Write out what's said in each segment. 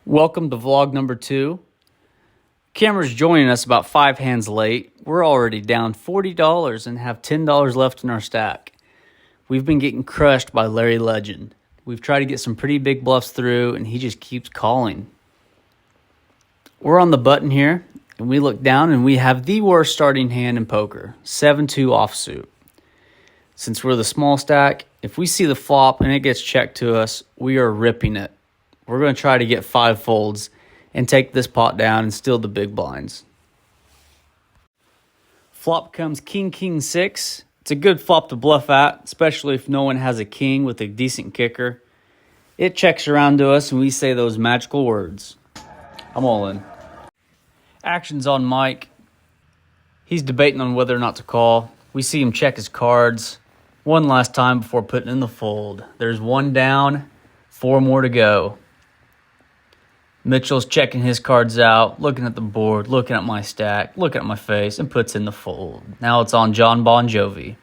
Welcome to vlog number 2. Cameron's joining us about 5 hands late. We're already down $40 and have $10 left in our stack. We've been getting crushed by Larry Legend. We've tried to get some pretty big bluffs through and he just keeps calling. We're on the button here and we look down and we have the worst starting hand in poker, 7-2 offsuit. Since we're the small stack, if we see the flop and it gets checked to us, we are ripping it. We're going to try to get 5 folds and take this pot down and steal the big blinds. Flop comes king, king, 6. It's a good flop to bluff at, especially if no one has a king with a decent kicker. It checks around to us and we say those magical words. I'm all in. Action's on Mike. He's debating on whether or not to call. We see him check his cards one last time before putting in the fold. There's 1 down, 4 more to go. Mitchell's checking his cards out, looking at the board, looking at my stack, looking at my face, and puts in the fold. Now it's on John Bon Jovi.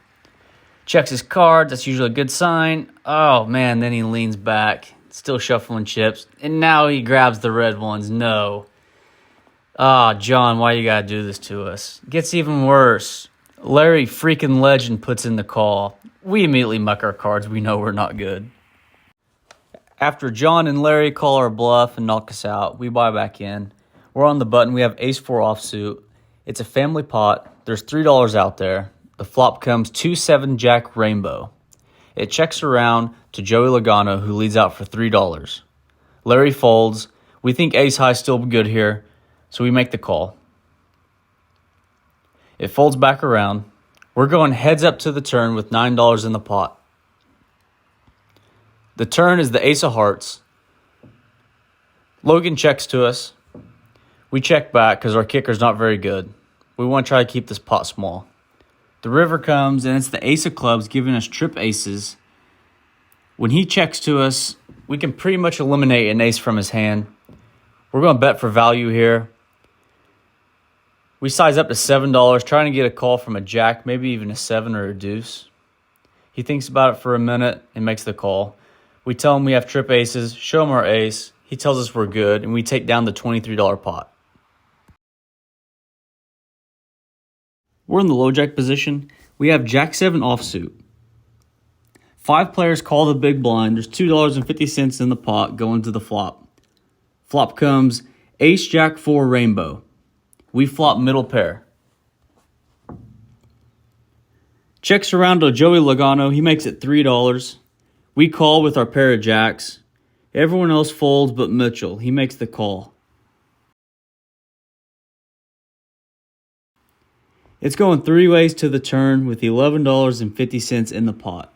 Checks his cards, that's usually a good sign. Oh man, then he leans back, still shuffling chips, and now he grabs the red ones. No. John, why you gotta do this to us? Gets even worse. Larry freaking Legend puts in the call. We immediately muck our cards, we know we're not good. After John and Larry call our bluff and knock us out, we buy back in. We're on the button. We have ace-4 offsuit. It's a family pot. There's $3 out there. The flop comes 2-7 jack rainbow. It checks around to Joey Logano, who leads out for $3. Larry folds. We think ace-high still good here, so we make the call. It folds back around. We're going heads up to the turn with $9 in the pot. The turn is the ace of hearts. Logan checks to us. We check back because our kicker's not very good. We want to try to keep this pot small. The river comes and it's the ace of clubs giving us trip aces. When he checks to us, we can pretty much eliminate an ace from his hand. We're going to bet for value here. We size up to $7, trying to get a call from a jack, maybe even a 7 or a deuce. He thinks about it for a minute and makes the call. We tell him we have trip aces, show him our ace. He tells us we're good, and we take down the $23 pot. We're in the low jack position. We have jack 7 offsuit. 5 players call the big blind. There's $2.50 in the pot going to the flop. Flop comes ace jack 4 rainbow. We flop middle pair. Checks around to Joey Logano. He makes it $3. We call with our pair of jacks. Everyone else folds but Mitchell. He makes the call. It's going 3 ways to the turn with $11.50 in the pot.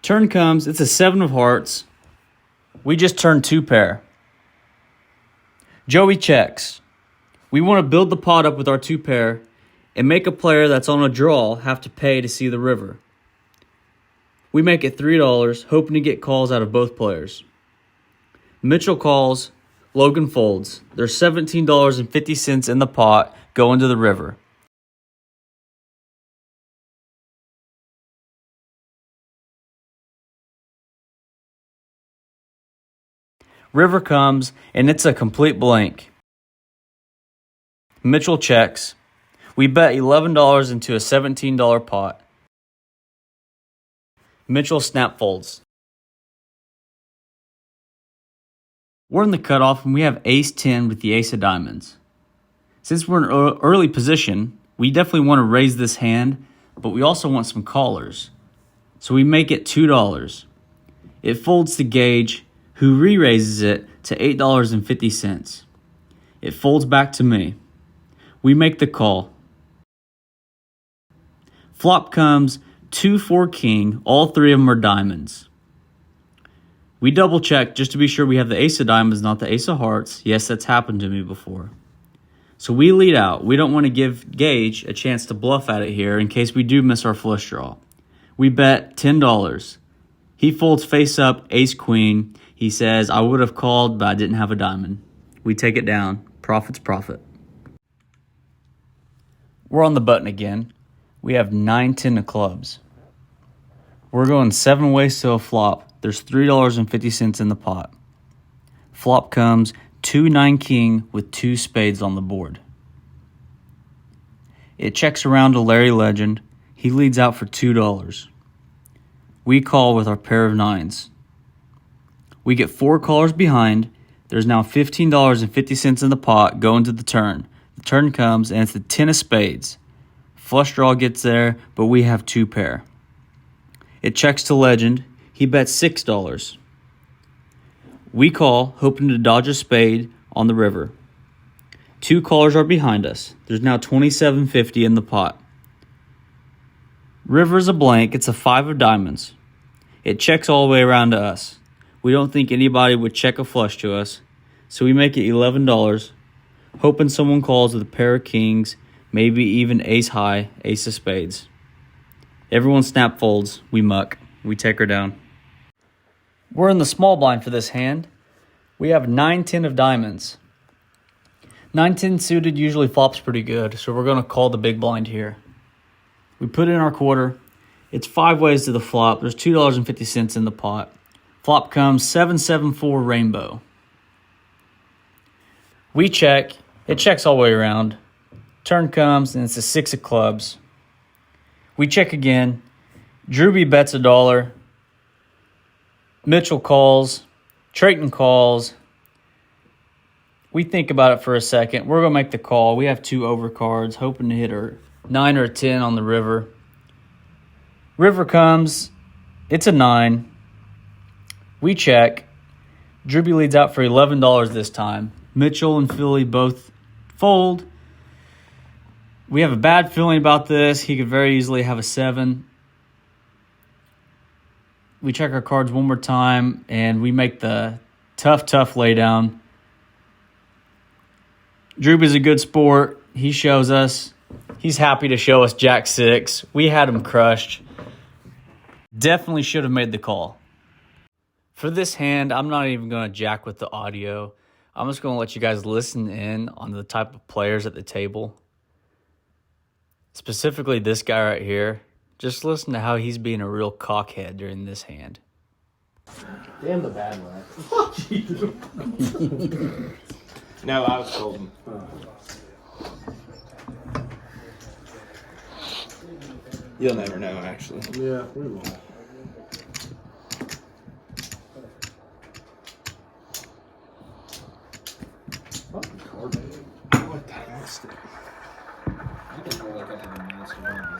Turn comes. It's a 7 of hearts. We just turn 2 pair. Joey checks. We want to build the pot up with our 2 pair and make a player that's on a draw have to pay to see the river. We make it $3, hoping to get calls out of both players. Mitchell calls, Logan folds. There's $17.50 in the pot going to the river. River comes, and it's a complete blank. Mitchell checks. We bet $11 into a $17 pot. Mitchell snap folds. We're in the cutoff and we have ace 10 with the ace of diamonds. Since we're in an early position, we definitely want to raise this hand, but we also want some callers. So we make it $2. It folds to Gage, who re-raises it to $8.50. It folds back to me. We make the call. Flop comes 2-4 king. All 3 of them are diamonds. We double check just to be sure we have the ace of diamonds, not the ace of hearts. Yes, that's happened to me before. So we lead out. We don't want to give Gage a chance to bluff at it here in case we do miss our flush draw. We bet $10. He folds face up, ace queen. He says, I would have called, but I didn't have a diamond. We take it down. Profit's profit. We're on the button again. We have 9-10 of clubs. We're going 7 ways to a flop. There's $3.50 in the pot. Flop comes 2-9 king with 2 spades on the board. It checks around to Larry Legend. He leads out for $2. We call with our pair of 9s. We get 4 callers behind. There's now $15.50 in the pot going to the turn. The turn comes and it's the 10 of spades. Flush draw gets there, but we have 2 pair. It checks to Legend. He bets $6. We call, hoping to dodge a spade on the river. 2 callers are behind us. There's now $27.50 in the pot. River is a blank. It's a 5 of diamonds. It checks all the way around to us. We don't think anybody would check a flush to us, so we make it $11, hoping someone calls with a pair of kings, maybe even ace high, ace of spades. Everyone snap folds. We muck. We take her down. We're in the small blind for this hand. We have 9-10 of diamonds. 9-10 suited usually flops pretty good, so we're going to call the big blind here. We put in our quarter. It's 5 ways to the flop. There's $2.50 in the pot. Flop comes 7-7-4 rainbow. We check. It checks all the way around. Turn comes, and it's a 6 of clubs. We check again. Drewby bets $1. Mitchell calls. Trayton calls. We think about it for a second. We're going to make the call. We have 2 overcards, hoping to hit a 9 or a 10 on the river. River comes. It's a 9. We check. Drewby leads out for $11 this time. Mitchell and Philly both fold. We have a bad feeling about this. He could very easily have a 7. We check our cards one more time, and we make the tough laydown. Drewby's a good sport. He shows us. He's happy to show us Jack 6. We had him crushed. Definitely should have made the call. For this hand, I'm not even going to jack with the audio. I'm just going to let you guys listen in on the type of players at the table. Specifically this guy right here. Just listen to how he's being a real cockhead during this hand. Damn the bad one. Fuck you. No, I was told him. You'll never know, actually. Yeah, we will. Fucking card, man. What the hell is that? I didn't know like I had a monster one of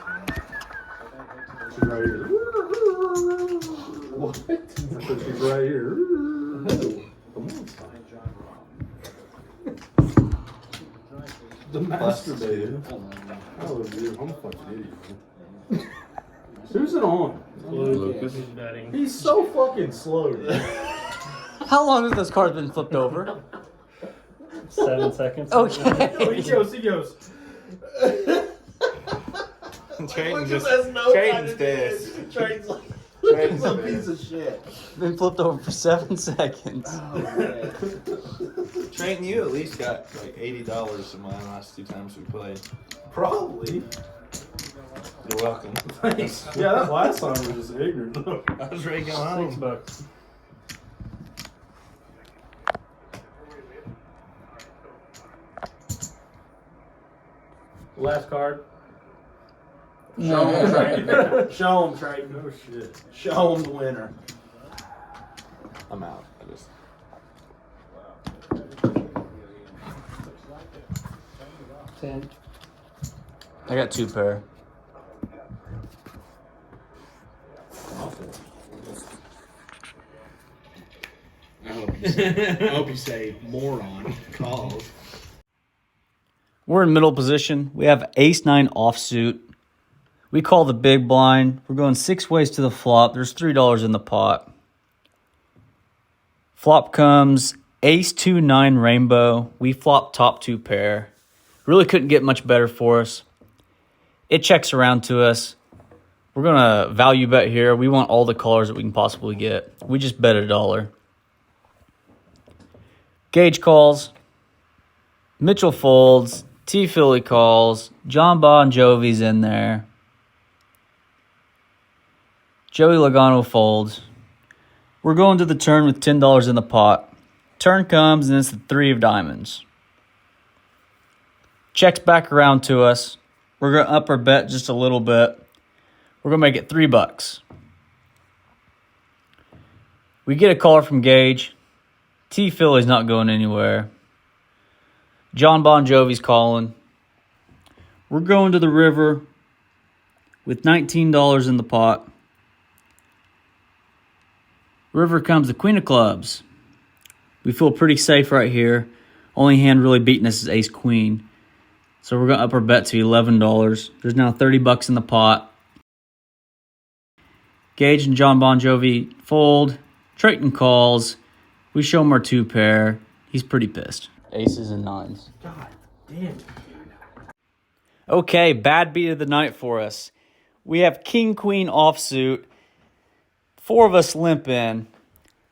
She's right here. What? She's right here. Who? The monster. The masturbator. Oh, dude, I'm a fucking idiot. Who's it on? Lucas. He's so fucking slow, dude. How long has this card been flipped over? 7 seconds. Okay. Oh, he goes. Trayton Lucas just, has no Trayton's idea. dead. Trayton's like, Trayton's a dead. piece of shit. Been flipped over for 7 seconds. Trayton, you at least got like $80 in my last 2 times we played. Probably. You're welcome. Thanks. Yeah, that last time was just ignorant. though. I was ready to go home. $6. Last card. Show him, Trayton. Show him, Trayton. No shit. Show him the winner. I'm out. I just. I got 2 pair. I hope you say moron calls. We're in middle position. We have ace-9 offsuit. We call the big blind. We're going 6 ways to the flop. There's $3 in the pot. Flop comes ace-2-9 rainbow. We flop top 2 pair. Really couldn't get much better for us. It checks around to us. We're going to value bet here. We want all the callers that we can possibly get. We just bet $1. Gage calls. Mitchell folds. T. Philly calls. John Bon Jovi's in there. Joey Logano folds. We're going to the turn with $10 in the pot. Turn comes and it's the 3 of diamonds. Checks back around to us. We're going to up our bet just a little bit. We're going to make it $3. We get a call from Gage. T. Philly's not going anywhere. John Bon Jovi's calling. We're going to the river with $19 in the pot. River comes the Queen of Clubs. We feel pretty safe right here. Only hand really beating us is Ace Queen. So we're going to up our bet to $11. There's now $30 in the pot. Gage and John Bon Jovi fold. Trayton calls. We show him our 2 pair. He's pretty pissed. Aces and 9s. God damn. Okay, bad beat of the night for us. We have King Queen offsuit. 4 of us limp in.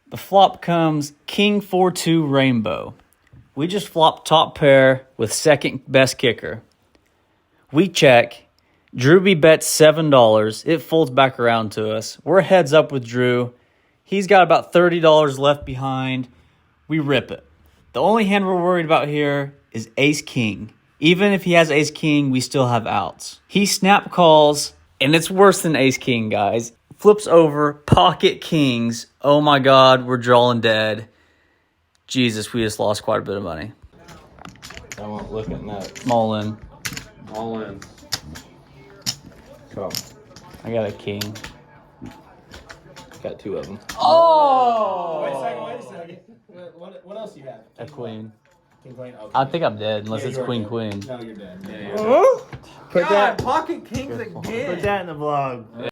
The flop comes King 4-2 Rainbow. We just flop top pair with second best kicker. We check. Drew B bets $7. It folds back around to us. We're heads up with Drew. He's got about $30 left behind. We rip it. The only hand we're worried about here is Ace King. Even if he has Ace King, we still have outs. He snap calls, and it's worse than Ace King, guys. Flips over, pocket kings. Oh my God, we're drawing dead. Jesus, we just lost quite a bit of money. I won't look at that. I'm all in. All in. Come. I got a king. Got 2 of them. Oh! Wait a second. What else do you have? A queen. King Queen? Okay. I think I'm dead unless Yeah, it's you are queen dead. queen. No, you're dead. Yeah, yeah. Put God, pocket kings again. Put that in the vlog. Yeah,